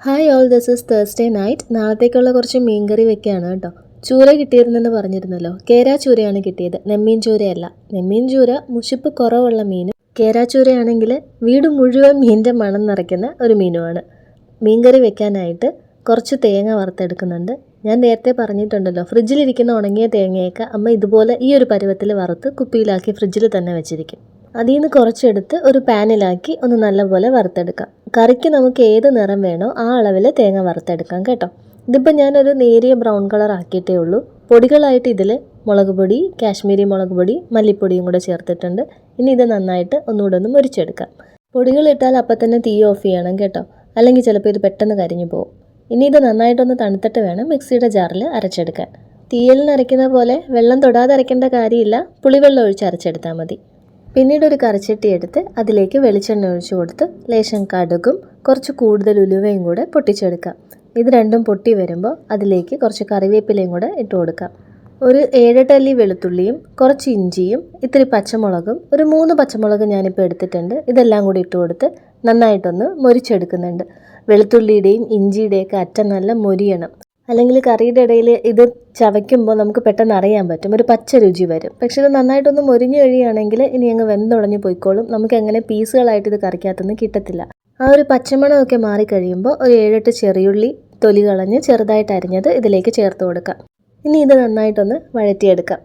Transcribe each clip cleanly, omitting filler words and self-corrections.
Hi all, this is Thursday night. നാളത്തേക്കുള്ള കുറച്ച് മീൻകറി വെക്കുകയാണ് കേട്ടോ. ചൂര കിട്ടിയിരുന്നെന്ന് പറഞ്ഞിരുന്നല്ലോ. കേരാ ചൂരയാണ് കിട്ടിയത്, നെമ്മീൻ ചൂരയല്ല. നെമ്മീൻ ചൂര മുഷിപ്പ് കുറവുള്ള മീനും, കേരാ ചൂരയാണെങ്കിൽ വീട് മുഴുവൻ മീനിൻ്റെ മണം നിറയ്ക്കുന്ന ഒരു മീനുമാണ്. മീൻകറി വെക്കാനായിട്ട് കുറച്ച് തേങ്ങ വറുത്തെടുക്കുന്നുണ്ട്. ഞാൻ നേരത്തെ പറഞ്ഞിട്ടുണ്ടല്ലോ, ഫ്രിഡ്ജിലിരിക്കുന്ന ഉണങ്ങിയ തേങ്ങയൊക്കെ അമ്മ ഇതുപോലെ ഈ ഒരു പരുവത്തിൽ വറുത്ത് കുപ്പിയിലാക്കി ഫ്രിഡ്ജിൽ തന്നെ വെച്ചിരിക്കും. അതിൽ നിന്ന് കുറച്ചെടുത്ത് ഒരു പാനിലാക്കി ഒന്ന് നല്ലപോലെ വറുത്തെടുക്കാം. കറിക്ക് നമുക്ക് ഏത് നിറം വേണോ ആ അളവിൽ തേങ്ങ വറുത്തെടുക്കാം കേട്ടോ. ഇതിപ്പോൾ ഞാനൊരു നേരിയ ബ്രൗൺ കളർ ആക്കിയിട്ടേ ഉള്ളൂ. പൊടികളായിട്ട് ഇതിൽ മുളക് പൊടി, കാശ്മീരി മുളക് പൊടി, മല്ലിപ്പൊടിയും കൂടെ ചേർത്തിട്ടുണ്ട്. ഇനി ഇത് നന്നായിട്ട് ഒന്നുകൂടെ ഒന്ന് മുരിച്ചെടുക്കാം. പൊടികളിട്ടാൽ അപ്പം തന്നെ തീ ഓഫ് ചെയ്യണം കേട്ടോ, അല്ലെങ്കിൽ ചിലപ്പോൾ ഇത് പെട്ടെന്ന് കരിഞ്ഞു പോകും. ഇനി ഇത് നന്നായിട്ടൊന്ന് തണുത്തിട്ട് വേണം മിക്സിയുടെ ജാറിൽ അരച്ചെടുക്കാൻ. തീയലിന് അരയ്ക്കുന്ന പോലെ വെള്ളം തൊടാതെ അരയ്ക്കേണ്ട കാര്യമില്ല, പുളിവെള്ളം ഒഴിച്ച് അരച്ചെടുത്താൽ മതി. പിന്നീട് ഒരു കറിച്ചട്ടി എടുത്ത് അതിലേക്ക് വെളിച്ചെണ്ണ ഒഴിച്ചു കൊടുത്ത് ലേശം കടുകും കുറച്ച് കൂടുതൽ ഉലുവയും കൂടെ പൊട്ടിച്ചെടുക്കാം. ഇത് രണ്ടും പൊട്ടി വരുമ്പോൾ അതിലേക്ക് കുറച്ച് കറിവേപ്പിലയും കൂടെ ഇട്ട് കൊടുക്കാം. ഒരു 7-8 അല്ലി വെളുത്തുള്ളിയും കുറച്ച് ഇഞ്ചിയും ഇത്തിരി പച്ചമുളകും, ഒരു 3 പച്ചമുളക് ഞാനിപ്പോൾ എടുത്തിട്ടുണ്ട്. ഇതെല്ലാം കൂടി ഇട്ട് കൊടുത്ത് നന്നായിട്ടൊന്ന് മൊരിച്ചെടുക്കുന്നുണ്ട്. വെളുത്തുള്ളിയുടെയും ഇഞ്ചിയുടെയൊക്കെ അറ്റം നല്ല മൊരിയണം, അല്ലെങ്കിൽ കറിയുടെ ഇടയിൽ ഇത് ചവയ്ക്കുമ്പോൾ നമുക്ക് പെട്ടെന്ന് അറിയാൻ പറ്റും, ഒരു പച്ച രുചി വരും. പക്ഷെ ഇത് നന്നായിട്ടൊന്ന് മൊരിഞ്ഞു കഴിയുകയാണെങ്കിൽ ഇനി അങ്ങ് വെന്തുടഞ്ഞ് പോയിക്കോളും. നമുക്ക് എങ്ങനെ പീസുകളായിട്ട് ഇത് കറിക്കകത്തൊന്നും കിട്ടത്തില്ല. ആ ഒരു പച്ചമണമൊക്കെ മാറിക്കഴിയുമ്പോൾ ഒരു 7-8 ചെറിയുള്ളി തൊലി കളഞ്ഞ് ചെറുതായിട്ട് അരിഞ്ഞത് ഇതിലേക്ക് ചേർത്ത് കൊടുക്കാം. ഇനി ഇത് നന്നായിട്ടൊന്ന് വഴറ്റിയെടുക്കാം.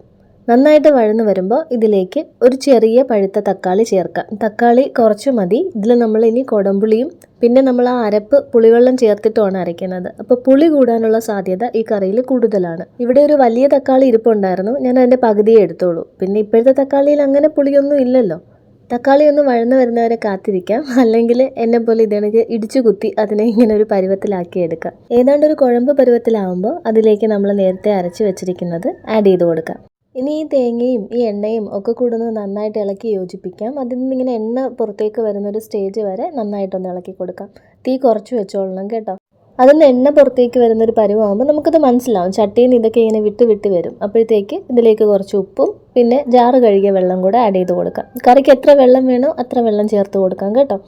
നന്നായിട്ട് വഴന്ന് വരുമ്പോൾ ഇതിലേക്ക് ഒരു ചെറിയ പഴുത്ത തക്കാളി ചേർക്കാം. തക്കാളി കുറച്ച് മതി. ഇതിൽ നമ്മൾ ഇനി കുടംപുളിയും പിന്നെ നമ്മൾ ആ അരപ്പ് പുളിവെള്ളം ചേർത്തിട്ടുമാണ് അരയ്ക്കുന്നത്. അപ്പോൾ പുളി കൂടാനുള്ള സാധ്യത ഈ കറിയിൽ കൂടുതലാണ്. ഇവിടെ ഒരു വലിയ തക്കാളി ഇരിപ്പുണ്ടായിരുന്നു, ഞാൻ അതിൻ്റെ പകുതിയെ എടുത്തോളൂ. പിന്നെ ഇപ്പോഴത്തെ തക്കാളിയിൽ അങ്ങനെ പുളിയൊന്നും ഇല്ലല്ലോ. തക്കാളി ഒന്ന് വഴന്ന് വരുന്നവരെ കാത്തിരിക്കാം, അല്ലെങ്കിൽ എന്നെ പോലെ ഇതെനിക്ക് ഇടിച്ചു കുത്തി അതിനെ ഇങ്ങനെ ഒരു പരുവത്തിലാക്കി എടുക്കാം. ഏതാണ്ട് ഒരു കുഴമ്പ് പരുവത്തിലാവുമ്പോൾ അതിലേക്ക് നമ്മൾ നേരത്തെ അരച്ച് വെച്ചിരിക്കുന്നത് ആഡ് ചെയ്ത് കൊടുക്കാം. ഇനി ഈ തേങ്ങയും ഈ എണ്ണയും ഒക്കെ കൂടുന്നത് നന്നായിട്ട് ഇളക്കി യോജിപ്പിക്കാം. അതിൽ നിന്ന് ഇങ്ങനെ എണ്ണ പുറത്തേക്ക് വരുന്നൊരു സ്റ്റേജ് വരെ നന്നായിട്ടൊന്ന് ഇളക്കി കൊടുക്കാം. തീ കുറച്ച് വെച്ചോളണം കേട്ടോ. അതിൽ എണ്ണ പുറത്തേക്ക് വരുന്നൊരു പരുവാകുമ്പോൾ നമുക്കത് മനസ്സിലാവും. ചട്ടിയിൽ നിന്ന് ഇതൊക്കെ ഇങ്ങനെ വിട്ട് വിട്ട് വരും. അപ്പോഴത്തേക്ക് ഇതിലേക്ക് കുറച്ച് ഉപ്പും പിന്നെ ജാറ് കഴുകിയ വെള്ളം കൂടെ ആഡ് ചെയ്ത് കൊടുക്കാം. കറിക്ക് എത്ര വെള്ളം വേണോ അത്ര വെള്ളം ചേർത്ത് കൊടുക്കാം കേട്ടോ.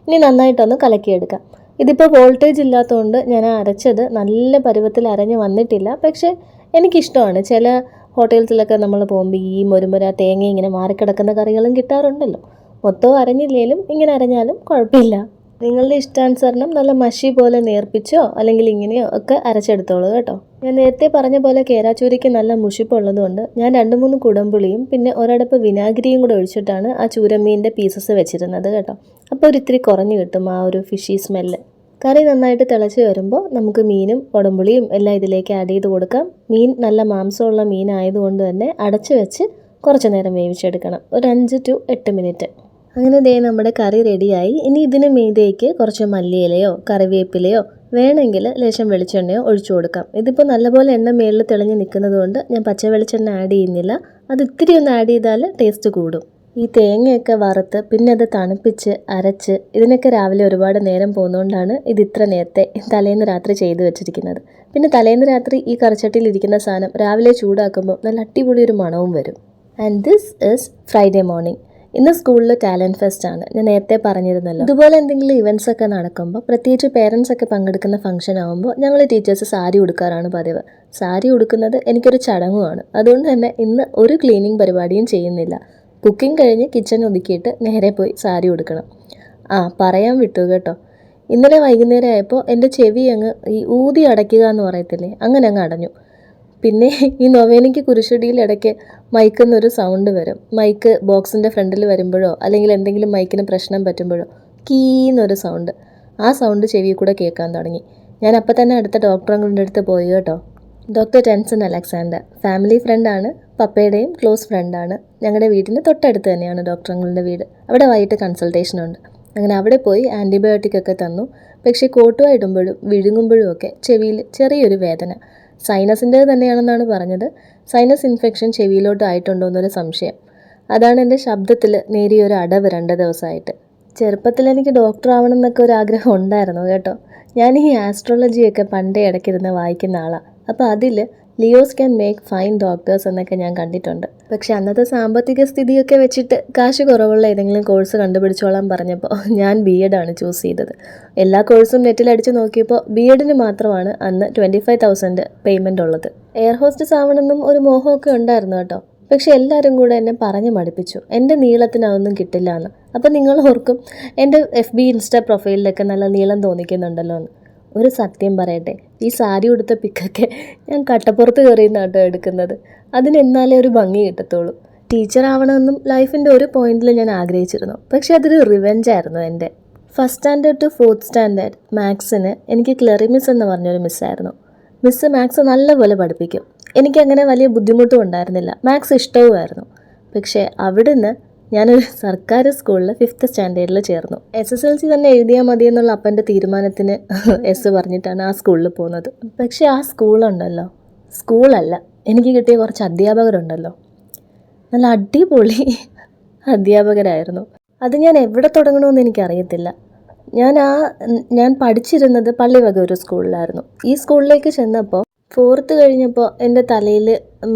ഇനി നന്നായിട്ടൊന്ന് കലക്കിയെടുക്കാം. ഇതിപ്പോൾ വോൾട്ടേജ് ഇല്ലാത്തതുകൊണ്ട് ഞാൻ അരച്ചത് നല്ല പരുവത്തിൽ അരഞ്ഞ് വന്നിട്ടില്ല. പക്ഷേ എനിക്കിഷ്ടമാണ്. ചില ഹോട്ടൽസിലൊക്കെ നമ്മൾ പോകുമ്പോൾ ഈ മുരുമുര തേങ്ങ ഇങ്ങനെ മാറിക്കിടക്കുന്ന കറികളും കിട്ടാറുണ്ടല്ലോ. മൊത്തം അരഞ്ഞില്ലേലും ഇങ്ങനെ അരഞ്ഞാലും കുഴപ്പമില്ല. നിങ്ങളുടെ ഇഷ്ടാനുസരണം നല്ല മഷി പോലെ നേർപ്പിച്ചോ അല്ലെങ്കിൽ ഇങ്ങനെയോ ഒക്കെ അരച്ചെടുത്തോളൂ കേട്ടോ. ഞാൻ നേരത്തെ പറഞ്ഞ പോലെ കേരാച്ചൂരയ്ക്ക് നല്ല മുഷിപ്പുള്ളതുകൊണ്ട് ഞാൻ 2-3 കുടംപുളിയും പിന്നെ ഒരടപ്പ് വിനാഗിരിയും കൂടെ ഒഴിച്ചിട്ടാണ് ആ ചൂരമീൻ്റെ പീസസ് വെച്ചിരുന്നത് കേട്ടോ. അപ്പോൾ ഒരിത്തിരി കുറഞ്ഞു കിട്ടും ആ ഒരു ഫിഷി സ്മെല്ല്. കറി നന്നായിട്ട് തിളച്ച് വരുമ്പോൾ നമുക്ക് മീനും കുടംപുളിയും എല്ലാം ഇതിലേക്ക് ആഡ് ചെയ്ത് കൊടുക്കാം. മീൻ നല്ല മാംസമുള്ള മീനായതുകൊണ്ട് തന്നെ അടച്ച് വെച്ച് കുറച്ച് നേരം വേവിച്ചെടുക്കണം, ഒരു 5 to 8 മിനിറ്റ്. അങ്ങനെ ദേ നമ്മുടെ കറി റെഡിയായി. ഇനി ഇതിന് മീതേക്ക് കുറച്ച് മല്ലിയിലയോ കറിവേപ്പിലയോ വേണമെങ്കിൽ ലേശം വെളിച്ചെണ്ണയോ ഒഴിച്ചു കൊടുക്കാം. ഇതിപ്പോൾ നല്ലപോലെ എണ്ണ മേളിൽ തെളിഞ്ഞ് നിൽക്കുന്നത് കൊണ്ട് ഞാൻ പച്ച വെളിച്ചെണ്ണ ആഡ് ചെയ്യുന്നില്ല. അത് ഇത്തിരി ഒന്ന് ആഡ് ചെയ്താൽ ടേസ്റ്റ് കൂടും. ഈ തേങ്ങയൊക്കെ വറുത്ത് പിന്നെ അത് തണുപ്പിച്ച് അരച്ച് ഇതിനൊക്കെ രാവിലെ ഒരുപാട് നേരം പോകുന്നതുകൊണ്ടാണ് ഇത് ഇത്ര നേരത്തെ തലേന്ന് രാത്രി ചെയ്ത് വെച്ചിരിക്കുന്നത്. പിന്നെ തലേന്ന് രാത്രി ഈ കറിച്ചട്ടിയിൽ ഇരിക്കുന്ന സാധനം രാവിലെ ചൂടാക്കുമ്പോൾ നല്ല അടിപൊളി ഒരു മണവും വരും. And this is Friday morning. ഇന്ന് സ്കൂളിൽ ടാലൻറ്റ് ഫെസ്റ്റ് ആണ്, ഞാൻ നേരത്തെ പറഞ്ഞിരുന്നല്ലോ. ഇതുപോലെ എന്തെങ്കിലും ഇവൻറ്റ്സ് ഒക്കെ നടക്കുമ്പോൾ, പ്രത്യേകിച്ച് പേരൻസ് ഒക്കെ പങ്കെടുക്കുന്ന ഫംഗ്ഷൻ ആകുമ്പോൾ ഞങ്ങൾ ടീച്ചേഴ്സ് സാരി ഉടുക്കാറാണ് പതിവ്. സാരി ഉടുക്കുന്നത് എനിക്കൊരു ചടങ്ങുമാണ്. അതുകൊണ്ട് തന്നെ ഇന്ന് ഒരു ക്ലീനിങ് പരിപാടിയും ചെയ്യുന്നില്ല. കുക്കിംഗ് കഴിഞ്ഞ് കിച്ചൺ ഒതുക്കിയിട്ട് നേരെ പോയി സാരി ഉടുക്കണം. പറയാൻ വിട്ടു കേട്ടോ. ഇന്നലെ വൈകുന്നേരം ആയപ്പോൾ എൻ്റെ ചെവി അങ്ങ് ഈ ഊതി അടയ്ക്കുക എന്ന് പറയത്തില്ലേ, അങ്ങനെ അങ്ങ് അടഞ്ഞു. പിന്നെ ഈ നൊവേനയ്ക്ക് കുരിശടിയിൽ ഇടയ്ക്ക് മൈക്കെന്നൊരു സൗണ്ട് വരും. മൈക്ക് ബോക്സിൻ്റെ ഫ്രണ്ടിൽ വരുമ്പോഴോ അല്ലെങ്കിൽ എന്തെങ്കിലും മൈക്കിന് പ്രശ്നം പറ്റുമ്പോഴോ കീന്നൊരു സൗണ്ട്. ആ സൗണ്ട് ചെവി കൂടെ കേൾക്കാൻ തുടങ്ങി. ഞാൻ അപ്പം തന്നെ അടുത്ത ഡോക്ടറെ അടുത്ത് പോയി കേട്ടോ. ഡോക്ടർ ടെൻസൺ അലക്സാണ്ടർ, ഫാമിലി ഫ്രണ്ടാണ്, പപ്പയുടെയും ക്ലോസ് ഫ്രണ്ടാണ്. ഞങ്ങളുടെ വീടിന് തൊട്ടടുത്ത് തന്നെയാണ് ഡോക്ടറുടെ വീട്. അവിടെ വൈകിട്ട് കൺസൾട്ടേഷനുണ്ട്. അങ്ങനെ അവിടെ പോയി ആൻറ്റിബയോട്ടിക് ഒക്കെ തന്നു. പക്ഷേ കോട്ടുവ ഇടുമ്പോഴും വിഴുങ്ങുമ്പോഴും ഒക്കെ ചെവിയിൽ ചെറിയൊരു വേദന. സൈനസിൻ്റെ തന്നെയാണെന്നാണ് പറഞ്ഞത്. സൈനസ് ഇൻഫെക്ഷൻ ചെവിയിലോട്ട് ആയിട്ടുണ്ടോ എന്നൊരു സംശയം. അതാണ് എൻ്റെ ശബ്ദത്തിൽ നേരിയൊരു അടവ് 2 ദിവസമായിട്ട്. ചെറുപ്പത്തിൽ എനിക്ക് ഡോക്ടർ ആവണം എന്നൊക്കെ ഒരു ആഗ്രഹം ഉണ്ടായിരുന്നു കേട്ടോ. ഞാൻ ഈ ആസ്ട്രോളജിയൊക്കെ പണ്ടേ ഇടയ്ക്കിരുന്ന് വായിക്കുന്ന ആളാണ്. അപ്പോൾ അതിൽ Leo's can make fine doctors എന്നൊക്കെ ഞാൻ കണ്ടിട്ടുണ്ട്. പക്ഷെ അന്നത്തെ സാമ്പത്തിക സ്ഥിതിയൊക്കെ വെച്ചിട്ട് കാശ് കുറവുള്ള ഏതെങ്കിലും കോഴ്സ് കണ്ടുപിടിച്ചോളാൻ പറഞ്ഞപ്പോൾ ഞാൻ BEd ആണ് ചൂസ് ചെയ്തത്. എല്ലാ കോഴ്സും നെറ്റിൽ അടിച്ച് നോക്കിയപ്പോൾ BEdന് മാത്രമാണ് അന്ന് 25,000 പേയ്മെൻ്റ് ഉള്ളത്. എയർ ഹോസ്റ്റസ് ആവണമെന്നും ഒരു മോഹമൊക്കെ ഉണ്ടായിരുന്നു കേട്ടോ. പക്ഷെ എല്ലാവരും കൂടെ എന്നെ പറഞ്ഞ് മടുപ്പിച്ചു, എൻ്റെ നീളത്തിന് അതൊന്നും കിട്ടില്ല എന്ന്. അപ്പം നിങ്ങൾ ഓർക്കും എൻ്റെ FB ഇൻസ്റ്റാ പ്രൊഫൈലിലൊക്കെ നല്ല നീളം തോന്നിക്കുന്നുണ്ടല്ലോ എന്ന്. ഒരു സത്യം പറയട്ടെ, ഈ സാരി ഉടുത്ത പിക്കൊക്കെ ഞാൻ കട്ടപ്പുറത്ത് കയറിയുന്ന കേട്ടോ എടുക്കുന്നത്. അതിനെന്നാലേ ഒരു ഭംഗി കിട്ടത്തുള്ളൂ. ടീച്ചർ ആവണമെന്നും ലൈഫിൻ്റെ ഒരു പോയിന്റിൽ ഞാൻ ആഗ്രഹിച്ചിരുന്നു. പക്ഷെ അതൊരു റിവെഞ്ചായിരുന്നു എൻ്റെ. 1st standard to 4th standard മാത്സിന് എനിക്ക് ക്ലെറി മിസ് എന്ന് പറഞ്ഞൊരു മിസ്സായിരുന്നു. മിസ്സ് മാത്സ് നല്ലപോലെ പഠിപ്പിക്കും. എനിക്കങ്ങനെ വലിയ ബുദ്ധിമുട്ടും ഉണ്ടായിരുന്നില്ല, മാത്സ് ഇഷ്ടവുമായിരുന്നു. പക്ഷേ അവിടുന്ന് ഞാനൊരു സർക്കാർ സ്കൂളിൽ 5th സ്റ്റാൻഡേർഡിൽ ചേർന്നു. SSLC തന്നെ എഴുതിയാൽ മതി എന്നുള്ള അപ്പൻ്റെ തീരുമാനത്തിന് S പറഞ്ഞിട്ടാണ് ആ സ്കൂളിൽ പോകുന്നത്. പക്ഷേ ആ സ്കൂളുണ്ടല്ലോ, സ്കൂളല്ല, എനിക്ക് കിട്ടിയ കുറച്ച് അധ്യാപകരുണ്ടല്ലോ, നല്ല അടിപൊളി അധ്യാപകരായിരുന്നു. അത് ഞാൻ എവിടെ തുടങ്ങണമെന്ന് എനിക്കറിയത്തില്ല. ഞാൻ പഠിച്ചിരുന്നത് പള്ളിവക ഒരു സ്കൂളിലായിരുന്നു. ഈ സ്കൂളിലേക്ക് ചെന്നപ്പോൾ 4th കഴിഞ്ഞപ്പോൾ എൻ്റെ തലയിൽ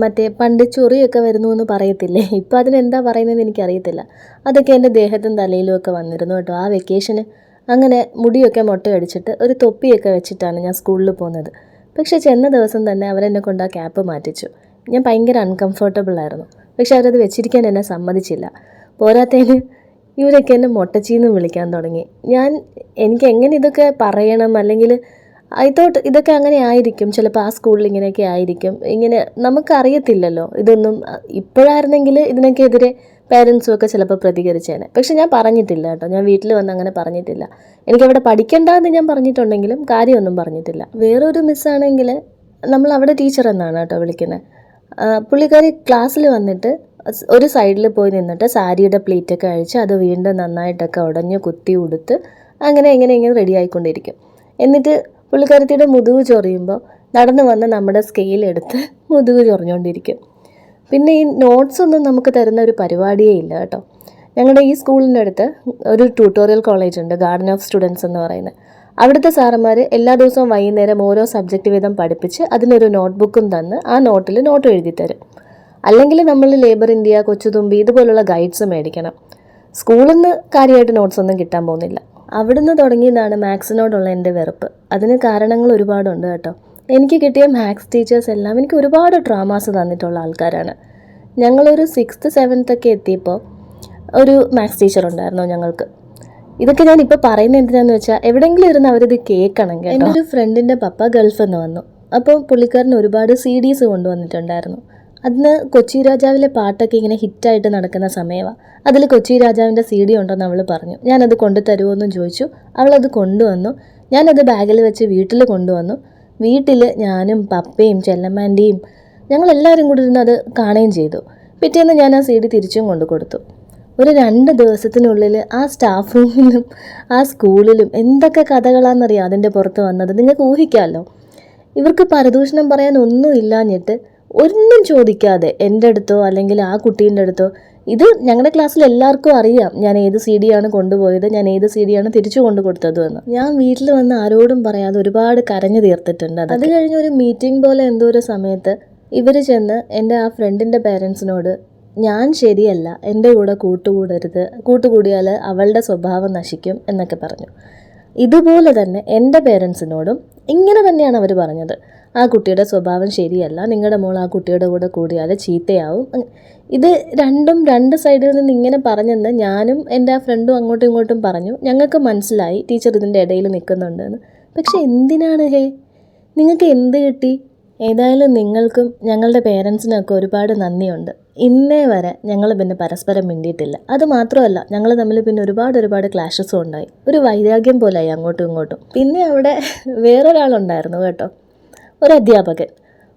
മറ്റേ പണ്ട് ചൊറിയൊക്കെ വരുന്നു എന്ന് പറയത്തില്ലേ, ഇപ്പോൾ അതിനെന്താ പറയുന്നതെന്ന് എനിക്കറിയത്തില്ല. അതൊക്കെ എൻ്റെ ദേഹത്തും തലയിലും ഒക്കെ വന്നിരുന്നു കേട്ടോ ആ വെക്കേഷന്. അങ്ങനെ മുടിയൊക്കെ മൊട്ടയടിച്ചിട്ട് ഒരു തൊപ്പിയൊക്കെ വെച്ചിട്ടാണ് ഞാൻ സ്കൂളിൽ പോകുന്നത്. പക്ഷേ ചെന്ന ദിവസം തന്നെ അവരെന്നെ കൊണ്ട് ആ ക്യാപ്പ് മാറ്റിച്ചു. ഞാൻ ഭയങ്കര അൺകംഫർട്ടബിൾ ആയിരുന്നു. പക്ഷെ അവരത് വെച്ചിരിക്കാൻ എന്നെ സമ്മതിച്ചില്ല. പോരാത്തതിന് ഇവരൊക്കെ എന്നെ മൊട്ടച്ചീന്ന് വിളിക്കാൻ തുടങ്ങി. എനിക്ക് എങ്ങനെ ഇതൊക്കെ പറയണം, അല്ലെങ്കിൽ ഐ തോട്ട് ഇതൊക്കെ അങ്ങനെ ആയിരിക്കും, ചിലപ്പോൾ ആ സ്കൂളിൽ ഇങ്ങനെയൊക്കെ ആയിരിക്കും, ഇങ്ങനെ നമുക്കറിയത്തില്ലല്ലോ ഇതൊന്നും. ഇപ്പോഴായിരുന്നെങ്കിൽ ഇതിനൊക്കെതിരെ പേരൻസും ഒക്കെ ചിലപ്പോൾ പ്രതികരിച്ചേനെ. പക്ഷെ ഞാൻ പറഞ്ഞിട്ടില്ല കേട്ടോ, ഞാൻ വീട്ടിൽ വന്ന് അങ്ങനെ പറഞ്ഞിട്ടില്ല. എനിക്കവിടെ പഠിക്കണ്ടെന്ന് ഞാൻ പറഞ്ഞിട്ടുണ്ടെങ്കിലും കാര്യമൊന്നും പറഞ്ഞിട്ടില്ല. വേറൊരു മിസ്സാണെങ്കിൽ നമ്മൾ അവിടെ ടീച്ചർ എന്നാണ് കേട്ടോ വിളിക്കുന്നത്. പുള്ളിക്കാരി ക്ലാസ്സിൽ വന്നിട്ട് ഒരു സൈഡിൽ പോയി നിന്നിട്ട് സാരിയുടെ പ്ലീറ്റൊക്കെ അഴിച്ച് അത് വീണ്ടും നന്നായിട്ടൊക്കെ ഉടഞ്ഞ് കുത്തി ഉടുത്ത് ഇങ്ങനെ റെഡി ആയിക്കൊണ്ടിരിക്കും. എന്നിട്ട് പുള്ളിക്കാരത്തിയുടെ മുതുക് ചൊറിയുമ്പോൾ നടന്നു വന്ന് നമ്മുടെ സ്കെയിലെടുത്ത് മുതുക് ചൊറിഞ്ഞുകൊണ്ടിരിക്കും. പിന്നെ ഈ നോട്ട്സ് ഒന്നും നമുക്ക് തരുന്ന ഒരു പരിപാടിയേ ഇല്ല കേട്ടോ. ഞങ്ങളുടെ ഈ സ്കൂളിൻ്റെ അടുത്ത് ഒരു ട്യൂട്ടോറിയൽ കോളേജ് ഉണ്ട്, ഗാർഡൻ ഓഫ് സ്റ്റുഡൻസ് എന്ന് പറയുന്നത്. അവിടുത്തെ സാറന്മാർ എല്ലാ ദിവസവും വൈകുന്നേരം ഓരോ സബ്ജക്റ്റ് വീതം പഠിപ്പിച്ച് അതിനൊരു നോട്ട്ബുക്കും തന്ന് ആ നോട്ടിൽ നോട്ട് എഴുതി തരും. അല്ലെങ്കിൽ നമ്മൾ ലേബർ ഇന്ത്യ, കൊച്ചുതുമ്പി ഇതുപോലുള്ള ഗൈഡ്സ് മേടിക്കണം. സ്കൂളിൽ നിന്ന് കാര്യമായിട്ട് നോട്ട്സ് ഒന്നും കിട്ടാൻ പോകുന്നില്ല. അവിടുന്ന് തുടങ്ങിയതാണ് മാത്സിനോടുള്ള എൻ്റെ വെറുപ്പ്. അതിന് കാരണങ്ങൾ ഒരുപാടുണ്ട് കേട്ടോ. എനിക്ക് കിട്ടിയ മാത്സ് ടീച്ചേഴ്സ് എല്ലാം എനിക്ക് ഒരുപാട് ട്രോമാസ് തന്നിട്ടുള്ള ആൾക്കാരാണ്. ഞങ്ങളൊരു 6th 7th ഒക്കെ എത്തിയപ്പോൾ ഒരു മാത്സ് ടീച്ചർ ഉണ്ടായിരുന്നു ഞങ്ങൾക്ക്. ഇതൊക്കെ ഞാനിപ്പോൾ പറയുന്നത് എന്തിനാന്ന് വെച്ചാൽ എവിടെയെങ്കിലും ഇരുന്ന് അവരിത് കേൾക്കണം കേട്ടോ. എൻ്റെ ഒരു ഫ്രണ്ടിൻ്റെ പപ്പ ഗൾഫിൽ നിന്ന് വന്നു. അപ്പോൾ പുള്ളിക്കാരന് ഒരുപാട് CDs കൊണ്ടുവന്നിട്ടുണ്ടായിരുന്നു. അന്ന് കൊച്ചി രാജാവിലെ പാട്ടൊക്കെ ഇങ്ങനെ ഹിറ്റായിട്ട് നടക്കുന്ന സമയമാണ്. അതിൽ കൊച്ചി രാജാവിൻ്റെ CD ഉണ്ടെന്ന് അവൾ പറഞ്ഞു. ഞാനത് കൊണ്ടുതരുമോ എന്നും ചോദിച്ചു. അവളത് കൊണ്ടുവന്നു. ഞാനത് ബാഗിൽ വെച്ച് വീട്ടിൽ കൊണ്ടുവന്നു. വീട്ടിൽ ഞാനും പപ്പയും ചെല്ലമ്മാൻ്റെയും ഞങ്ങളെല്ലാവരും കൂടി ഇരുന്ന് അത് കാണുകയും ചെയ്തു. പിറ്റേന്ന് ഞാൻ ആ CD തിരിച്ചും കൊണ്ടു കൊടുത്തു. ഒരു 2 ദിവസത്തിനുള്ളിൽ ആ സ്റ്റാഫ് റൂമിലും ആ സ്കൂളിലും എന്തൊക്കെ കഥകളാണെന്നറിയാം അതിൻ്റെ പുറത്ത് വന്നത്. നിങ്ങൾക്ക് ഊഹിക്കാമല്ലോ. ഇവർക്ക് പരദൂഷണം പറയാൻ ഒന്നും ഇല്ലാഞ്ഞിട്ട് ഒന്നും ചോദിക്കാതെ എൻ്റെ അടുത്തോ അല്ലെങ്കിൽ ആ കുട്ടീൻ്റെ അടുത്തോ, ഇത് ഞങ്ങളുടെ ക്ലാസ്സിൽ എല്ലാവർക്കും അറിയാം ഞാൻ ഏത് CD ആണ് കൊണ്ടുപോയത്, ഞാൻ ഏത് CD ആണ് തിരിച്ചു കൊണ്ടു കൊടുത്തതെന്ന്. ഞാൻ വീട്ടിൽ വന്ന് ആരോടും പറയാതെ ഒരുപാട് കരഞ്ഞു തീർത്തിട്ടുണ്ട്. അത് കഴിഞ്ഞ് ഒരു മീറ്റിംഗ് പോലെ എന്തോ ഒരു സമയത്ത് ഇവർ ചെന്ന് എൻ്റെ ആ ഫ്രണ്ടിൻ്റെ പേരൻസിനോട് ഞാൻ ശരിയല്ല, എൻ്റെ കൂടെ കൂട്ടുകൂടരുത്, കൂട്ടുകൂടിയാൽ അവളുടെ സ്വഭാവം നശിക്കും എന്നൊക്കെ പറഞ്ഞു. ഇതുപോലെ തന്നെ എൻ്റെ പേരൻസിനോടും ഇങ്ങനെ തന്നെയാണ് അവർ പറഞ്ഞത്. ആ കുട്ടിയുടെ സ്വഭാവം ശരിയല്ല, നിങ്ങളുടെ മോൾ ആ കുട്ടിയുടെ കൂടെ കൂടിയാൽ ചീത്തയാവും. ഇത് രണ്ടും 2 സൈഡിൽ നിന്ന് ഇങ്ങനെ പറഞ്ഞെന്ന് ഞാനും എൻ്റെ ആ ഫ്രണ്ടും അങ്ങോട്ടും ഇങ്ങോട്ടും പറഞ്ഞു. ഞങ്ങൾക്ക് മനസ്സിലായി ടീച്ചർ ഇതിൻ്റെ ഇടയിൽ നിൽക്കുന്നുണ്ടെന്ന്. പക്ഷെ എന്തിനാണ് നിങ്ങൾക്ക് എന്ത് കിട്ടി? ഏതായാലും നിങ്ങൾക്കും ഞങ്ങളുടെ പേരൻസിനൊക്കെ ഒരുപാട് നന്ദിയുണ്ട്. ഇന്നേ വരെ ഞങ്ങൾ പിന്നെ പരസ്പരം മിണ്ടിയിട്ടില്ല. അതുമാത്രമല്ല ഞങ്ങൾ തമ്മിൽ പിന്നെ ഒരുപാട് ക്ലാഷസും ഉണ്ടായി. ഒരു വൈരാഗ്യം പോലെയായി അങ്ങോട്ടും ഇങ്ങോട്ടും. പിന്നെ അവിടെ വേറൊരാളുണ്ടായിരുന്നു കേട്ടോ, ഒരു അധ്യാപകൻ.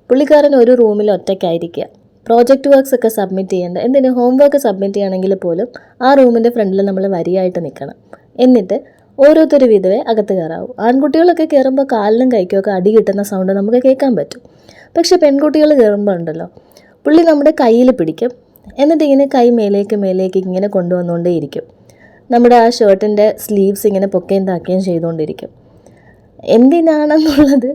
പുള്ളിക്കാരൻ ഒരു റൂമിൽ ഒറ്റയ്ക്കായിരിക്കുക. പ്രോജക്റ്റ് വർക്ക്സ് ഒക്കെ സബ്മിറ്റ് ചെയ്യേണ്ട, എന്തിന് ഹോംവർക്ക് സബ്മിറ്റ് ചെയ്യണമെങ്കിൽ പോലും ആ റൂമിൻ്റെ ഫ്രണ്ടിൽ നമ്മൾ വരിയായിട്ട് നിൽക്കണം. എന്നിട്ട് ഓരോരുത്തർ വിധവേ അകത്ത് കയറാവൂ. ആൺകുട്ടികളൊക്കെ കയറുമ്പോൾ കാലിലും കൈക്കുമൊക്കെ അടി കിട്ടുന്ന സൗണ്ട് നമുക്ക് കേൾക്കാൻ പറ്റും. പക്ഷെ പെൺകുട്ടികൾ കയറുമ്പോൾ ഉണ്ടല്ലോ, പുള്ളി നമ്മുടെ കയ്യിൽ പിടിക്കും. എന്നിട്ട് ഇങ്ങനെ കൈ മേലേക്ക് ഇങ്ങനെ കൊണ്ടുവന്നുകൊണ്ടേയിരിക്കും. നമ്മുടെ ആ ഷർട്ടിൻ്റെ സ്ലീവ്സ് ഇങ്ങനെ പൊക്കുകയും താക്കുകയും ചെയ്തുകൊണ്ടിരിക്കും. എന്തിനാണെന്നുള്ളത്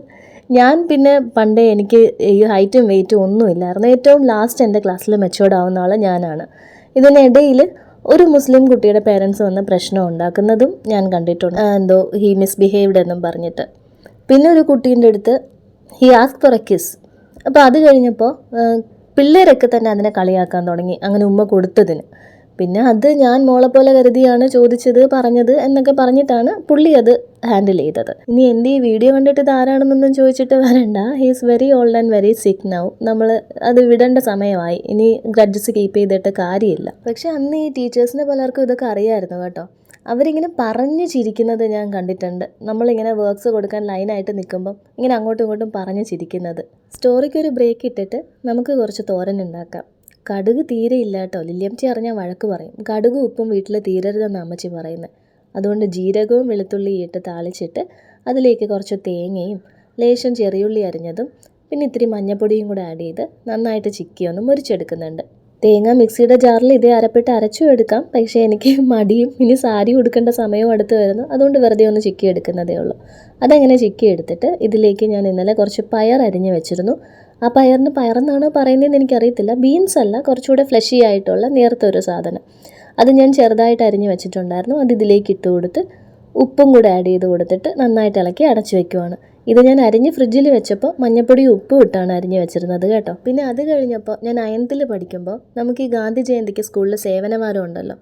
ഞാൻ പിന്നെ പണ്ടേ എനിക്ക് ഈ ഹൈറ്റും വെയിറ്റും ഒന്നുമില്ലായിരുന്നു. ഏറ്റവും ലാസ്റ്റ് എൻ്റെ ക്ലാസ്സിൽ മെച്ചുവേർഡ് ആവുന്ന ആൾ ഞാനാണ്. ഇതിനിടയിൽ ഒരു മുസ്ലിം കുട്ടിയുടെ പേരൻസ് വന്ന് പ്രശ്നം ഉണ്ടാക്കുന്നതും ഞാൻ കണ്ടിട്ടുണ്ട്. എന്തോ ഹി മിസ്ബിഹേവ്ഡ് എന്നും പറഞ്ഞിട്ട്. പിന്നെ ഒരു കുട്ടീൻ്റെ അടുത്ത് he ask for A kiss. അപ്പോൾ അത് കഴിഞ്ഞപ്പോൾ പിള്ളേരൊക്കെ തന്നെ അതിനെ കളിയാക്കാൻ തുടങ്ങി, അങ്ങനെ ഉമ്മ കൊടുത്തതിന്. പിന്നെ അത് ഞാൻ മോളെ പോലെ കരുതിയാണ് ചോദിച്ചത്, പറഞ്ഞത് എന്നൊക്കെ പറഞ്ഞിട്ടാണ് പുള്ളി അത് ഹാൻഡിൽ ചെയ്തത്. ഇനി എൻ്റെ ഈ വീഡിയോ കണ്ടിട്ട് ഇത് ആരാണെന്നൊന്നും ചോദിച്ചിട്ട് വരണ്ട. He is very old and very സിക്ക് നൗ. നമ്മൾ അത് വിടേണ്ട സമയമായി. ഇനി ഗ്രഡ്ജസ് കീപ്പ് ചെയ്തിട്ട് കാര്യമില്ല. പക്ഷെ അന്ന് ഈ ടീച്ചേഴ്സിന് പലർക്കും ഇതൊക്കെ അറിയാമായിരുന്നു കേട്ടോ. അവരിങ്ങനെ പറഞ്ഞ് ചിരിക്കുന്നത് ഞാൻ കണ്ടിട്ടുണ്ട്. നമ്മളിങ്ങനെ വർക്ക്സ് കൊടുക്കാൻ ലൈനായിട്ട് നിൽക്കുമ്പം ഇങ്ങനെ അങ്ങോട്ടും ഇങ്ങോട്ടും പറഞ്ഞ് ചിരിക്കുന്നത്. സ്റ്റോറിക്കൊരു ബ്രേക്ക് ഇട്ടിട്ട് നമുക്ക് കുറച്ച് തോരൻ ഉണ്ടാക്കാം. കടുക് തീരെ ഇല്ല കേട്ടോ. ലില്ലിയമ്മച്ചി അറിഞ്ഞാൽ വഴക്ക് പറയും. കടുകും ഉപ്പും വീട്ടിൽ തീരരുതെന്ന് അമ്മച്ചി പറയുന്നത്. അതുകൊണ്ട് ജീരകവും വെളുത്തുള്ളിയും ഇട്ട് താളിച്ചിട്ട് അതിലേക്ക് കുറച്ച് തേങ്ങയും ലേശം ചെറിയുള്ളി അരിഞ്ഞതും പിന്നെ ഇത്തിരി മഞ്ഞപ്പൊടിയും കൂടെ ആഡ് ചെയ്ത് നന്നായിട്ട് ചിക്കി ഒന്ന് മുരിച്ചെടുക്കുന്നുണ്ട്. തേങ്ങ മിക്സിയുടെ ജാറിൽ ഇതേ അരപ്പിട്ട് അരച്ചും എടുക്കാം. പക്ഷേ എനിക്ക് മടിയും ഇനി സാരി ഉടുക്കേണ്ട സമയവും അടുത്ത് വരുന്നു. അതുകൊണ്ട് വെറുതെ ഒന്ന് ചിക്കി എടുക്കുന്നതേ ഉള്ളൂ. അതങ്ങനെ ചിക്കി എടുത്തിട്ട് ഇതിലേക്ക് ഞാൻ ഇന്നലെ കുറച്ച് പയർ അരിഞ്ഞ് വെച്ചിരുന്നു. ആ പയറിന് പയറെന്നാണോ പറയുന്നതെന്ന് എനിക്കറിയത്തില്ല. ബീൻസ് അല്ല, കുറച്ചുകൂടെ ഫ്ലഷി ആയിട്ടുള്ള നേർത്തൊരു സാധനം. അത് ഞാൻ ചെറുതായിട്ട് അരിഞ്ഞ് വെച്ചിട്ടുണ്ടായിരുന്നു. അത് ഇതിലേക്ക് ഇട്ട് കൊടുത്ത് ഉപ്പും കൂടെ ആഡ് ചെയ്ത് കൊടുത്തിട്ട് നന്നായിട്ട് ഇളക്കി അടച്ചു വെക്കുവാണ്. ഇത് ഞാൻ അരിഞ്ഞ് ഫ്രിഡ്ജിൽ വെച്ചപ്പോൾ മഞ്ഞപ്പൊടിയും ഉപ്പും ഇട്ടാണ് അരിഞ്ഞ് വെച്ചിരുന്നത് കേട്ടോ. പിന്നെ അത് കഴിഞ്ഞപ്പോൾ ഞാൻ 9th പഠിക്കുമ്പോൾ നമുക്ക് ഈ ഗാന്ധി ജയന്തിക്ക് സ്കൂളിൽ സേവനവാരം ഉണ്ടല്ലോ.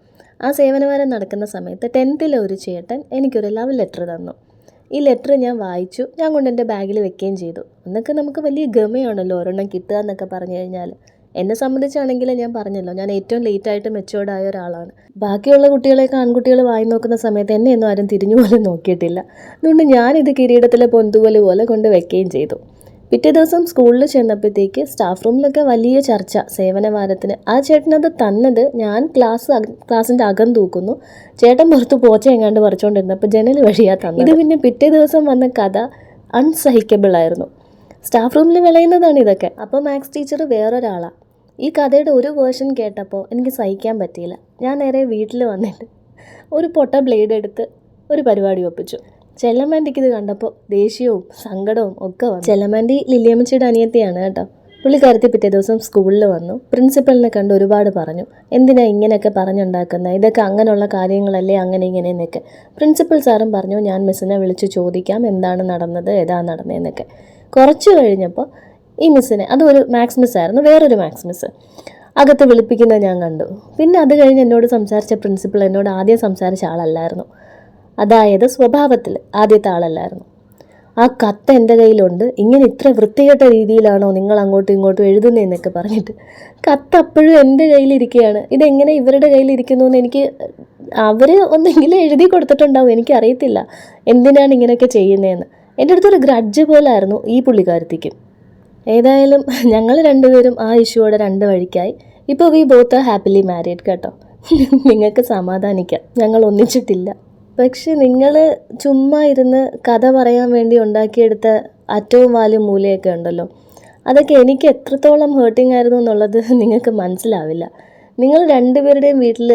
ആ സേവനവാരം നടക്കുന്ന സമയത്ത് 10th ഒരു ചേട്ടൻ എനിക്കൊരു ലവ് ലെറ്റർ തന്നു. ഈ ലെറ്റർ ഞാൻ വായിച്ചു. ഞാൻ കൊണ്ട് എൻ്റെ ബാഗിൽ വെക്കുകയും ചെയ്തു. എന്നൊക്കെ നമുക്ക് വലിയ ഗമയാണല്ലോ ഒരെണ്ണം കിട്ടുക എന്നൊക്കെ പറഞ്ഞു കഴിഞ്ഞാൽ. എന്നെ സംബന്ധിച്ചാണെങ്കിൽ ഞാൻ പറഞ്ഞല്ലോ, ഞാൻ ഏറ്റവും ലേറ്റായിട്ട് മെച്ചുവേർഡ് ആയ ഒരാളാണ്. ബാക്കിയുള്ള കുട്ടികളെയൊക്കെ ആൺകുട്ടികൾ വായി നോക്കുന്ന സമയത്ത് എന്നെയൊന്നും ആരും തിരിഞ്ഞു പോലും നോക്കിയിട്ടില്ല. അതുകൊണ്ട് ഞാനിത് കിരീടത്തിലെ പൊന്തുവല് പോലെ കൊണ്ട് വെക്കുകയും ചെയ്തു. പിറ്റേ ദിവസം സ്കൂളിൽ ചെന്നപ്പോഴത്തേക്ക് സ്റ്റാഫ് റൂമിലൊക്കെ വലിയ ചർച്ച സേവനവാരത്തിന്. ആ ചേട്ടനത് തന്നത് ഞാൻ ക്ലാസ്സിൻ്റെ അകം തൂക്കുന്നു, ചേട്ടൻ പുറത്ത് പോച്ച എങ്ങാണ്ട് പറിച്ചുകൊണ്ടിരുന്നപ്പോൾ ജനൽ വഴിയാ തന്നത്. ഇത് പിന്നെ പിറ്റേ ദിവസം വന്ന കഥ അൺസഹിക്കബിൾ ആയിരുന്നു. സ്റ്റാഫ് റൂമിൽ വിളയുന്നതാണ് ഇതൊക്കെ. അപ്പോൾ മാത്സ് ടീച്ചർ വേറൊരാളാണ്. ഈ കഥയുടെ ഒരു വേർഷൻ കേട്ടപ്പോൾ എനിക്ക് സഹിക്കാൻ പറ്റിയില്ല. ഞാൻ നേരെ വീട്ടിൽ വന്നിട്ട് ഒരു പൊട്ട ബ്ലേഡ് എടുത്ത് ഒരു പരിപാടി ഒപ്പിച്ചു. ചെല്ലമ്മേൻ്റിക്ക് ഇത് കണ്ടപ്പോൾ ദേഷ്യവും സങ്കടവും ഒക്കെ വന്നു. ചെല്ലമ്മേൻ്റി ലില്ലിയമ്മച്ചിയുടെ അനിയത്തിയാണ് കേട്ടോ. പുള്ളിക്കാരത്തി പിറ്റേ ദിവസം സ്കൂളിൽ വന്നു. പ്രിൻസിപ്പലിനെ കണ്ട് ഒരുപാട് പറഞ്ഞു, എന്തിനാ ഇങ്ങനെയൊക്കെ പറഞ്ഞുണ്ടാക്കുന്നത്, ഇതൊക്കെ അങ്ങനെയുള്ള കാര്യങ്ങളല്ലേ, അങ്ങനെ ഇങ്ങനെയെന്നൊക്കെ. പ്രിൻസിപ്പൽ സാറും പറഞ്ഞു ഞാൻ മിസ്സിനെ വിളിച്ച് ചോദിക്കാം എന്താണ് നടന്നത്, ഏതാ നടന്നതെന്നൊക്കെ. കുറച്ച് കഴിഞ്ഞപ്പോൾ ഈ മിസ്സിനെ, അതൊരു മാത്സ് മിസ്സായിരുന്നു, വേറൊരു മാത്സ് മിസ്സ് അകത്ത് വിളിപ്പിക്കുന്നത് ഞാൻ കണ്ടു. പിന്നെ അത് കഴിഞ്ഞ് എന്നോട് സംസാരിച്ച പ്രിൻസിപ്പൽ എന്നോട് ആദ്യം സംസാരിച്ച ആളല്ലായിരുന്നു. അതായത് സ്വഭാവത്തിൽ ആദ്യത്തെ ആളല്ലായിരുന്നു. ആ കത്ത് എൻ്റെ കയ്യിലുണ്ട്, ഇങ്ങനെ ഇത്ര വൃത്തികെട്ട രീതിയിലാണോ നിങ്ങൾ അങ്ങോട്ടും ഇങ്ങോട്ടും എഴുതുന്നതെന്നൊക്കെ പറഞ്ഞിട്ട്. കത്ത് അപ്പോഴും എൻ്റെ കയ്യിലിരിക്കുകയാണ്. ഇതെങ്ങനെ ഇവരുടെ കയ്യിലിരിക്കുന്നു എന്ന് എനിക്ക്, അവർ ഒന്നെങ്കിലും എഴുതി കൊടുത്തിട്ടുണ്ടാവും, എനിക്കറിയത്തില്ല എന്തിനാണ് ഇങ്ങനെയൊക്കെ ചെയ്യുന്നതെന്ന്. എൻ്റെ അടുത്തൊരു ഗ്രഡ്ജ് പോലായിരുന്നു ഈ പുള്ളിക്കാരത്തിക്കും. ഏതായാലും ഞങ്ങൾ രണ്ടുപേരും ആ ഇഷ്യൂടെ രണ്ട് വഴിക്കായി. ഇപ്പോൾ we both are happily married കേട്ടോ. നിങ്ങൾക്ക് സമാധാനിക്കാം, ഞങ്ങൾ ഒന്നിച്ചിട്ടില്ല. പക്ഷെ നിങ്ങൾ ചുമ്മാ ഇരുന്ന് കഥ പറയാൻ വേണ്ടി ഉണ്ടാക്കിയെടുത്ത അറ്റവും വാലും മൂലയൊക്കെ ഉണ്ടല്ലോ, അതൊക്കെ എനിക്ക് എത്രത്തോളം ഹേർട്ടിംഗ് ആയിരുന്നു എന്നുള്ളത് നിങ്ങൾക്ക് മനസ്സിലാവില്ല. നിങ്ങൾ രണ്ടുപേരുടെയും വീട്ടിൽ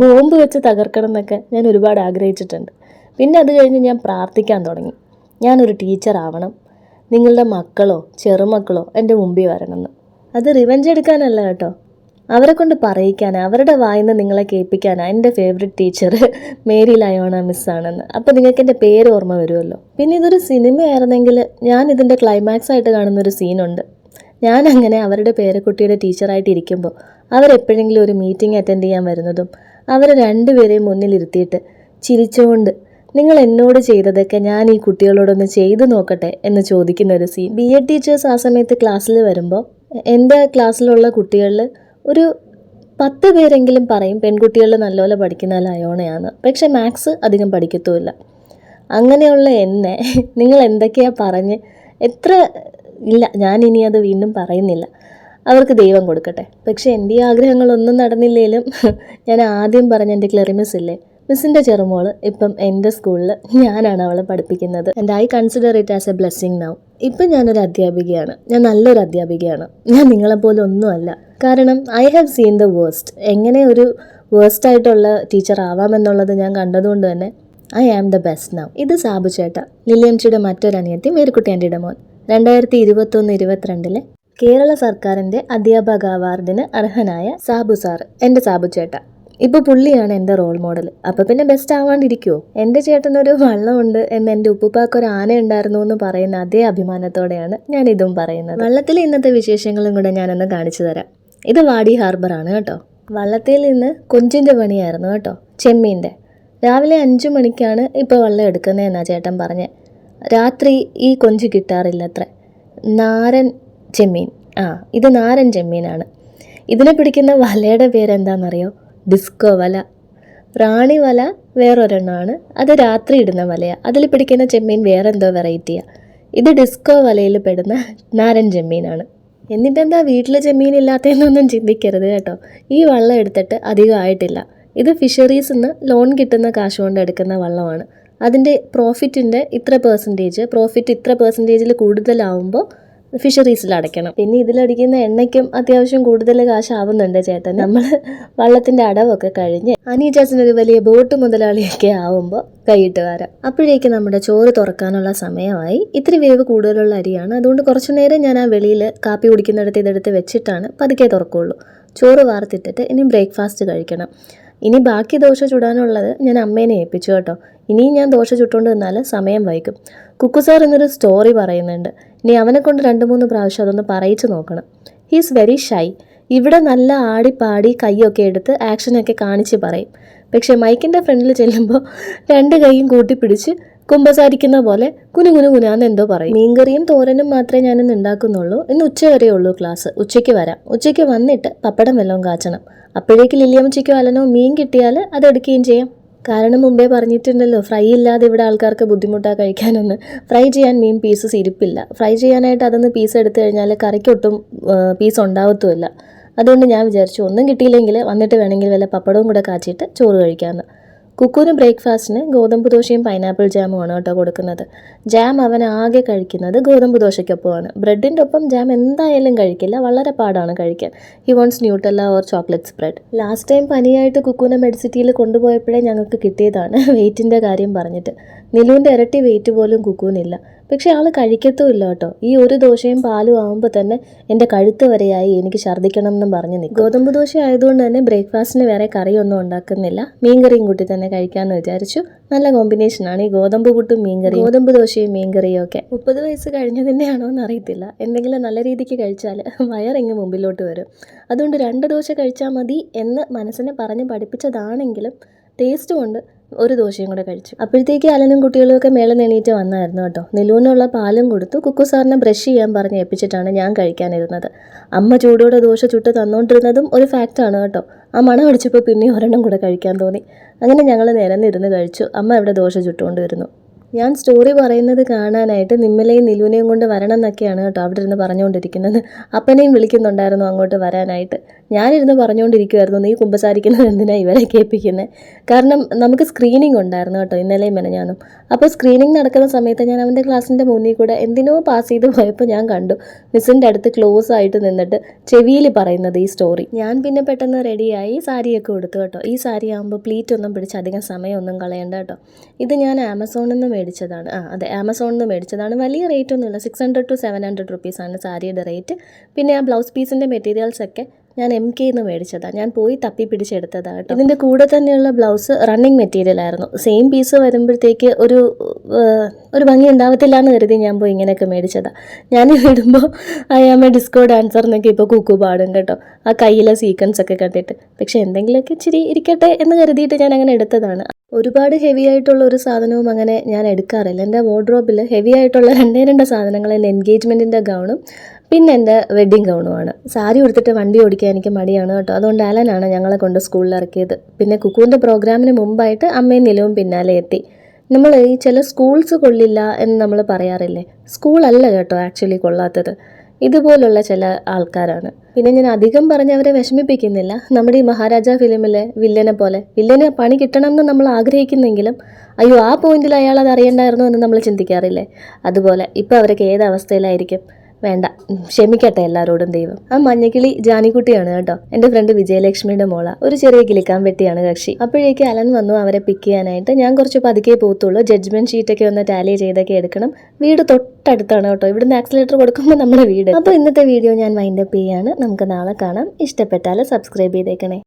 ബോംബ് വെച്ച് തകർക്കണം എന്നൊക്കെ ഞാൻ ഒരുപാട് ആഗ്രഹിച്ചിട്ടുണ്ട്. പിന്നെ അത് കഴിഞ്ഞ് ഞാൻ പ്രാർത്ഥിക്കാൻ തുടങ്ങി, ഞാനൊരു ടീച്ചർ ആവണം, നിങ്ങളുടെ മക്കളോ ചെറുമക്കളോ എൻ്റെ മുമ്പിൽ വരണമെന്ന്. അത് റിവെഞ്ച് എടുക്കാനല്ല കേട്ടോ, അവരെ കൊണ്ട് പറയിക്കാനാണ്, അവരുടെ വായിന്ന് നിങ്ങളെ കേൾപ്പിക്കാനാണ്. എൻ്റെ ഫേവറേറ്റ് ടീച്ചർ മേരി ലയോണ മിസ്സാണെന്ന്. അപ്പോൾ നിങ്ങൾക്ക് എൻ്റെ പേര് ഓർമ്മ വരുമല്ലോ. പിന്നെ ഇതൊരു സിനിമയായിരുന്നെങ്കിൽ ഞാൻ ഇതിൻ്റെ ക്ലൈമാക്സ് ആയിട്ട് കാണുന്നൊരു സീനുണ്ട്. ഞാനങ്ങനെ അവരുടെ പേരക്കുട്ടിയുടെ ടീച്ചറായിട്ട് ഇരിക്കുമ്പോൾ അവരെപ്പോഴെങ്കിലും ഒരു മീറ്റിംഗ് അറ്റൻഡ് ചെയ്യാൻ വരുന്നതും അവരെ രണ്ടുപേരെയും മുന്നിലിരുത്തിയിട്ട് ചിരിച്ചുകൊണ്ട് നിങ്ങൾ എന്നോട് ചെയ്തതൊക്കെ ഞാൻ ഈ കുട്ടികളോടൊന്ന് ചെയ്തു നോക്കട്ടെ എന്ന് ചോദിക്കുന്ന ഒരു സീൻ. BEd ടീച്ചേഴ്സ് ആ സമയത്ത് ക്ലാസ്സിൽ വരുമ്പോൾ എൻ്റെ ക്ലാസ്സിലുള്ള കുട്ടികളിൽ ഒരു 10 പേരെങ്കിലും പറയും പെൺകുട്ടികൾ നല്ലപോലെ പഠിക്കുന്ന ലയോണയാണ്, പക്ഷെ മാത്സ് അധികം പഠിക്കത്തുമില്ല. അങ്ങനെയുള്ള എന്നെ നിങ്ങൾ എന്തൊക്കെയാണ് പറഞ്ഞ് എത്ര ഇല്ല, ഞാനിനി അത് വീണ്ടും പറയുന്നില്ല, അവർക്ക് ദൈവം കൊടുക്കട്ടെ. പക്ഷേ എൻ്റെ ഈ ആഗ്രഹങ്ങളൊന്നും നടന്നില്ലെങ്കിലും ഞാൻ ആദ്യം പറഞ്ഞ എൻ്റെ ക്ലെറിമിസ് ഇല്ലേ, മിസ്സിൻ്റെ ചെറുമോള് ഇപ്പം എൻ്റെ സ്കൂളിൽ ഞാനാണ് അവളെ പഠിപ്പിക്കുന്നത്. And I consider it as A blessing now. ഇപ്പം ഞാനൊരു അധ്യാപികയാണ്, ഞാൻ നല്ലൊരു അധ്യാപികയാണ്. ഞാൻ നിങ്ങളെപ്പോലെ ഒന്നുമല്ല. കാരണം I have seen the worst. എങ്ങനെ ഒരു വേഴ്സ്റ്റായിട്ടുള്ള ടീച്ചർ ആവാമെന്നുള്ളത് ഞാൻ കണ്ടതുകൊണ്ട് തന്നെ I am the best now. ഇത് സാബു ചേട്ട, ലില്ലിയംച്ചിയുടെ മറ്റൊരനിയത്തി മേരിക്കുട്ടി ആൻറ്റിയുടെ മോൻ. 2021-22 കേരള സർക്കാരിൻ്റെ അധ്യാപക അവാർഡിന് അർഹനായ സാബു സാറ്, എൻ്റെ സാബു ചേട്ട. ഇപ്പോൾ പുള്ളിയാണ് എൻ്റെ റോൾ മോഡൽ. അപ്പോൾ പിന്നെ ബെസ്റ്റ് ആവാണ്ടിരിക്കുമോ? എൻ്റെ ചേട്ടനൊരു വള്ളമുണ്ട് എന്ന് എൻ്റെ ഉപ്പുപ്പാക്കൊരു ആന ഉണ്ടായിരുന്നു എന്ന് പറയുന്ന അതേ അഭിമാനത്തോടെയാണ് ഞാൻ ഇതും പറയുന്നത്. വള്ളത്തിലെ ഇന്നത്തെ വിശേഷങ്ങളും കൂടെ ഞാനൊന്ന് കാണിച്ചു തരാം. ഇത് വാടി ഹാർബറാണ് കേട്ടോ. വള്ളത്തിൽ നിന്ന് കൊഞ്ചിൻ്റെ പണിയായിരുന്നു കേട്ടോ, ചെമ്മീൻ്റെ. രാവിലെ 5 മണിക്കാണ് ഇപ്പോൾ വള്ളം എടുക്കുന്നതെന്നാണ് ചേട്ടൻ പറഞ്ഞത്. രാത്രി ഈ കൊഞ്ച് കിട്ടാറില്ല അത്ര. നാരൻ ചെമ്മീൻ, ഇത് നാരൻ ചെമ്മീനാണ്. ഇതിനെ പിടിക്കുന്ന വലയുടെ പേരെന്താണെന്നറിയോ? ഡിസ്കോ വല. റാണി വല വേറൊരെണ്ണമാണ്, അത് രാത്രി ഇടുന്ന വലയാണ്. അതിൽ പിടിക്കുന്ന ചെമ്മീൻ വേറെന്തോ വെറൈറ്റിയാണ്. ഇത് ഡിസ്കോ വലയിൽ പെടുന്ന നാരൻ ചെമ്മീനാണ്. എന്നിട്ടെന്താ വീട്ടിൽ ചെമ്മീൻ ഇല്ലാത്തതെന്നൊന്നും ചിന്തിക്കരുത് കേട്ടോ. ഈ വള്ളം എടുത്തിട്ട് അധികം ആയിട്ടില്ല. ഇത് ഫിഷറീസിൽ നിന്ന് ലോൺ കിട്ടുന്ന കാശ് കൊണ്ട് എടുക്കുന്ന വള്ളമാണ്. അതിൻ്റെ പ്രോഫിറ്റ് ഇത്ര പെർസെൻറ്റേജിൽ കൂടുതലാവുമ്പോൾ ഫിഷറീസിൽ അടയ്ക്കണം. പിന്നെ ഇതിലടിക്കുന്ന എണ്ണയ്ക്കും അത്യാവശ്യം കൂടുതൽ കാശാവുന്നുണ്ട് ചേട്ടൻ. നമ്മൾ വള്ളത്തിൻ്റെ അടവൊക്കെ കഴിഞ്ഞ് അനീജാസിനൊരു വലിയ ബോട്ട് മുതലാളിയൊക്കെ ആവുമ്പോൾ കൈയിട്ട് വരാം. അപ്പോഴേക്ക് നമ്മുടെ ചോറ് തുറക്കാനുള്ള സമയമായി. ഇത്തിരി വേവ് കൂടുതലുള്ള അരിയാണ്, അതുകൊണ്ട് കുറച്ചു നേരം ഞാൻ ആ വെളിയിൽ കാപ്പി കുടിക്കുന്നിടത്ത് ഇതെടുത്ത് വെച്ചിട്ടാണ് പതുക്കെ തുറക്കുള്ളൂ. ചോറ് വാർത്തിട്ടിട്ട് ഇനി ബ്രേക്ക്ഫാസ്റ്റ് കഴിക്കണം. ഇനി ബാക്കി ദോശ ചുടാനുള്ളത് ഞാൻ അമ്മേനെ ഏൽപ്പിച്ചു കേട്ടോ. ഇനിയും ഞാൻ ദോശ ചുട്ടുകൊണ്ട് നിന്നാൽ സമയം വൈകും. കുക്കു സാർ എന്നൊരു സ്റ്റോറി പറയുന്നുണ്ട്. ഇനി അവനെ കൊണ്ട് 2-3 പ്രാവശ്യം അതൊന്ന് പറയിച്ച് നോക്കണം. He's very shy. ഇവിടെ നല്ല ആടിപ്പാടി കൈയൊക്കെ എടുത്ത് ആക്ഷനൊക്കെ കാണിച്ച് പറയും. പക്ഷേ മൈക്കിൻ്റെ ഫ്രണ്ടിൽ ചെല്ലുമ്പോൾ 2 കൈയും കൂട്ടിപ്പിടിച്ച് കുമ്പസാരിക്കുന്ന പോലെ കുനുകുനുകുനാന്ന് എന്തോ പറയും. മീൻകറിയും തോരനും മാത്രമേ ഞാനിന്ന് ഉണ്ടാക്കുന്നുള്ളൂ. ഇന്ന് ഉച്ച വരെ ഉള്ളൂ ക്ലാസ്. ഉച്ചയ്ക്ക് വരാം. ഉച്ചയ്ക്ക് വന്നിട്ട് പപ്പടം വല്ലതും കാച്ചണം. അപ്പോഴേക്ക് ലില്ലിയമ്മച്ചിക്കോ അലനോ മീൻ കിട്ടിയാൽ അതെടുക്കുകയും ചെയ്യാം. കാരണം മുമ്പേ പറഞ്ഞിട്ടുണ്ടല്ലോ, ഫ്രൈ ഇല്ലാതെ ഇവിടെ ആൾക്കാർക്ക് ബുദ്ധിമുട്ടാണ് കഴിക്കാനൊന്ന്. ഫ്രൈ ചെയ്യാൻ മീൻ പീസസ് ഇരിപ്പില്ല. ഫ്രൈ ചെയ്യാനായിട്ട് അതൊന്ന് പീസ് എടുത്തു കഴിഞ്ഞാൽ കറിക്കൊട്ടും പീസ് ഉണ്ടാവത്തുമില്ല. അതുകൊണ്ട് ഞാൻ വിചാരിച്ചു ഒന്നും കിട്ടിയില്ലെങ്കിൽ വന്നിട്ട് വേണമെങ്കിൽ വല്ല പപ്പടവും കൂടെ കാച്ചിട്ട് ചോറ് കഴിക്കാമെന്ന്. കുക്കുവിന് ബ്രേക്ക്ഫാസ്റ്റിന് ഗോതമ്പ് ദോശയും പൈനാപ്പിൾ ജാമുമാണ് കേട്ടോ കൊടുക്കുന്നത്. ജാം അവൻ ആകെ കഴിക്കുന്നത് ഗോതമ്പ് ദോശയ്ക്കൊപ്പമാണ്. ബ്രെഡിൻ്റെ ഒപ്പം ജാം എന്തായാലും കഴിക്കില്ല, വളരെ പാടാണ് കഴിക്കാൻ. He wants Nutella or chocolate spread. Last time പനിയായിട്ട് കുക്കുവിനെ മെഡിസിറ്റിയിൽ കൊണ്ടുപോയപ്പോഴേ ഞങ്ങൾക്ക് കിട്ടിയതാണ് വെയിറ്റിൻ്റെ കാര്യം പറഞ്ഞിട്ട്. നിലുവിൻ്റെ ഇരട്ടി വെയിറ്റ് പോലും കുക്കുവിനില്ല. പക്ഷേ ആൾ കഴിക്കത്തുമില്ല കേട്ടോ. ഈ ഒരു ദോശയും പാലും ആകുമ്പോൾ തന്നെ എൻ്റെ കഴുത്ത് വരെയായി എനിക്ക് ഛർദ്ദിക്കണം എന്നും പറഞ്ഞ് നിൽക്കും. ഗോതമ്പ് ദോശ ആയതുകൊണ്ട് തന്നെ ബ്രേക്ക്ഫാസ്റ്റിന് വേറെ കറിയൊന്നും ഉണ്ടാക്കുന്നില്ല. മീൻകറിയും കൂട്ടി തന്നെ കഴിക്കാമെന്ന് വിചാരിച്ചു. നല്ല കോമ്പിനേഷനാണ് ഈ ഗോതമ്പ് പുട്ടും മീൻകറിയും, ഗോതമ്പ് ദോശയും മീൻകറിയും ഒക്കെ. 30 വയസ്സ് കഴിഞ്ഞതിൻ്റെ ആണോ എന്ന് അറിയത്തില്ല. എന്തെങ്കിലും നല്ല രീതിക്ക് കഴിച്ചാൽ വയറിങ്ങ് മുമ്പിലോട്ട് വരും. അതുകൊണ്ട് 2 ദോശ കഴിച്ചാൽ മതി എന്ന് മനസ്സിനെ പറഞ്ഞ് പഠിപ്പിച്ചതാണെങ്കിലും ടേസ്റ്റ് കൊണ്ട് ഒരു ദോശയും കൂടെ കഴിച്ചു. അപ്പോഴത്തേക്ക് അലനും കുട്ടികളും ഒക്കെ മേളിൽ എണീറ്റ് വന്നായിരുന്നു കേട്ടോ. നിലൂനുള്ള പാലും കൊടുത്തു. കുക്കു സാറിനെ ബ്രഷ് ചെയ്യാൻ പറഞ്ഞ് ഏൽപ്പിച്ചിട്ടാണ് ഞാൻ കഴിക്കാനിരുന്നത്. അമ്മ ചൂടോടെ ദോശ ചുട്ട് തന്നുകൊണ്ടിരുന്നതും ഒരു ഫാക്റ്റാണ് കേട്ടോ. ആ മണം അടിച്ചപ്പോൾ പിന്നെ ഒരെണ്ണം കൂടെ കഴിക്കാൻ തോന്നി. അങ്ങനെ ഞങ്ങൾ നിരന്നിരുന്ന് കഴിച്ചു. അമ്മ ഇവിടെ ദോശ ചുട്ടുകൊണ്ട് വരുന്നു. ഞാൻ സ്റ്റോറി പറയുന്നത് കാണാനായിട്ട് നിമ്മലയും നിലുവിനെയും കൊണ്ട് വരണം എന്നൊക്കെയാണ് കേട്ടോ അവിടെ ഇരുന്ന് പറഞ്ഞുകൊണ്ടിരിക്കുന്നത്. അപ്പനെയും വിളിക്കുന്നുണ്ടായിരുന്നു അങ്ങോട്ട് വരാനായിട്ട്. ഞാനിരുന്ന് പറഞ്ഞുകൊണ്ടിരിക്കുമായിരുന്നു, നീ കുമ്പസാരിക്കുന്നത് എന്തിനാണ് ഇവരെ കേൾപ്പിക്കുന്നത്? കാരണം നമുക്ക് സ്ക്രീനിങ് ഉണ്ടായിരുന്നു കേട്ടോ ഇന്നലെയും മെനഞ്ഞാന്നും. അപ്പോൾ സ്ക്രീനിങ് നടക്കുന്ന സമയത്ത് ഞാൻ അവൻ്റെ ക്ലാസ്സിൻ്റെ മുന്നിൽ കൂടെ എന്തിനോ പാസ് ചെയ്ത് പോയപ്പോൾ ഞാൻ കണ്ടു മിസ്സിൻ്റെ അടുത്ത് ക്ലോസ് ആയിട്ട് നിന്നിട്ട് ചെവിയിൽ പറയുന്നത് ഈ സ്റ്റോറി. ഞാൻ പിന്നെ പെട്ടെന്ന് റെഡിയായി സാരിയൊക്കെ കൊടുത്തു കേട്ടോ. ഈ സാരി ആകുമ്പോൾ പ്ലീറ്റ് ഒന്നും പിടിച്ച് അധികം സമയമൊന്നും കളയണ്ട കേട്ടോ. ഇത് ഞാൻ ആമസോണിൽ നിന്ന് മേടിച്ചതാണ്. അതെ, ആമസോണിൽ നിന്ന് മേടിച്ചതാണ്. വലിയ റേറ്റ് ഒന്നുമില്ല. 600 to 700 റുപ്പീസാണ് സാരിയുടെ റേറ്റ്. പിന്നെ ആ ബ്ലൗസ് പീസിൻ്റെ മെറ്റീരിയൽസൊക്കെ ഞാൻ MK നിന്ന് മേടിച്ചതാണ്. ഞാൻ പോയി തപ്പി പിടിച്ചെടുത്തതാണ് കേട്ടോ. ഇതിൻ്റെ കൂടെ തന്നെയുള്ള ബ്ലൗസ് റണ്ണിങ് മെറ്റീരിയൽ ആയിരുന്നു. സെയിം പീസ് വരുമ്പോഴത്തേക്ക് ഒരു ഭംഗി ഉണ്ടാവത്തില്ല എന്ന് കരുതി ഞാൻ പോയി ഇങ്ങനെയൊക്കെ മേടിച്ചതാണ്. ഞാൻ ഇടുമ്പോൾ I am a disco dancer എന്നൊക്കെ ഇപ്പോൾ കുക്കു പാടും കേട്ടോ, ആ കയ്യിലെ സീക്വൻസ് ഒക്കെ കണ്ടിട്ട്. പക്ഷേ എന്തെങ്കിലുമൊക്കെ ഇച്ചിരി ഇരിക്കട്ടെ എന്ന് കരുതിയിട്ട് ഞാൻ അങ്ങനെ എടുത്തതാണ്. ഒരുപാട് ഹെവി ആയിട്ടുള്ള ഒരു സാധനവും അങ്ങനെ ഞാൻ എടുക്കാറില്ല. എൻ്റെ വാർഡ്രോബിൽ ഹെവി ആയിട്ടുള്ള 2 സാധനങ്ങൾ എൻ്റെ എൻഗേജ്മെൻറ്റിൻ്റെ ഗൗണും പിന്നെ എൻ്റെ വെഡ്ഡിങ് ഗൗണുമാണ്. സാരി ഉടുത്തിട്ട് വണ്ടി ഓടിക്കാൻ എനിക്ക് മടിയാണ് കേട്ടോ. അതുകൊണ്ട് അലനാണ് ഞങ്ങളെ കൊണ്ട് സ്കൂളിൽ ഇറക്കിയത്. പിന്നെ കുക്കുവിൻ്റെ പ്രോഗ്രാമിന് മുമ്പായിട്ട് അമ്മയും നിലവും പിന്നാലെ എത്തി. നമ്മൾ ഈ ചില സ്കൂൾസ് കൊള്ളില്ല എന്ന് നമ്മൾ പറയാറില്ലേ, സ്കൂളല്ല കേട്ടോ ആക്ച്വലി കൊള്ളാത്തത്, ഇതുപോലുള്ള ചില ആൾക്കാരാണ്. പിന്നെ ഞാൻ അധികം പറഞ്ഞ് അവരെ വിഷമിപ്പിക്കുന്നില്ല. നമ്മുടെ ഈ മഹാരാജ ഫിലിമിലെ വില്ലനെ പോലെ, വില്ലന് പണി കിട്ടണമെന്ന് നമ്മൾ ആഗ്രഹിക്കുന്നെങ്കിലും അയ്യോ ആ പോയിന്റിൽ അയാൾ അത് അറിയണ്ടായിരുന്നു എന്ന് നമ്മൾ ചിന്തിക്കാറില്ലേ, അതുപോലെ ഇപ്പോൾ അവരൊക്കെ ഏത് അവസ്ഥയിലായിരിക്കും. വേണ്ട, ക്ഷമിക്കട്ടെ എല്ലാവരോടും ദൈവം. ആ മഞ്ഞക്കിളി ജാനിക്കുട്ടിയാണ് കേട്ടോ, എൻ്റെ ഫ്രണ്ട് വിജയലക്ഷ്മിയുടെ മോള. ഒരു ചെറിയ കിളിക്കാൻ പെട്ടിയാണ് കക്ഷി. അപ്പോഴേക്ക് അലൻ വന്നു അവരെ പിക്ക് ചെയ്യാനായിട്ട്. ഞാൻ കുറച്ച് പതുക്കെ പോകത്തുള്ളൂ, ജഡ്ജ്മെന്റ് ഷീറ്റൊക്കെ ഒന്ന് ടാലി ചെയ്തൊക്കെ എടുക്കണം. വീട് തൊട്ടടുത്താണ് കേട്ടോ, ഇവിടുന്ന് ആക്സിലേറ്റർ കൊടുക്കുമ്പോൾ നമ്മുടെ വീട്. അപ്പോൾ ഇന്നത്തെ വീഡിയോ ഞാൻ വൈൻഡപ്പ് ചെയ്യാണ്. നമുക്ക് നാളെ കാണാം. ഇഷ്ടപ്പെട്ടാൽ സബ്സ്ക്രൈബ് ചെയ്തേക്കണേ.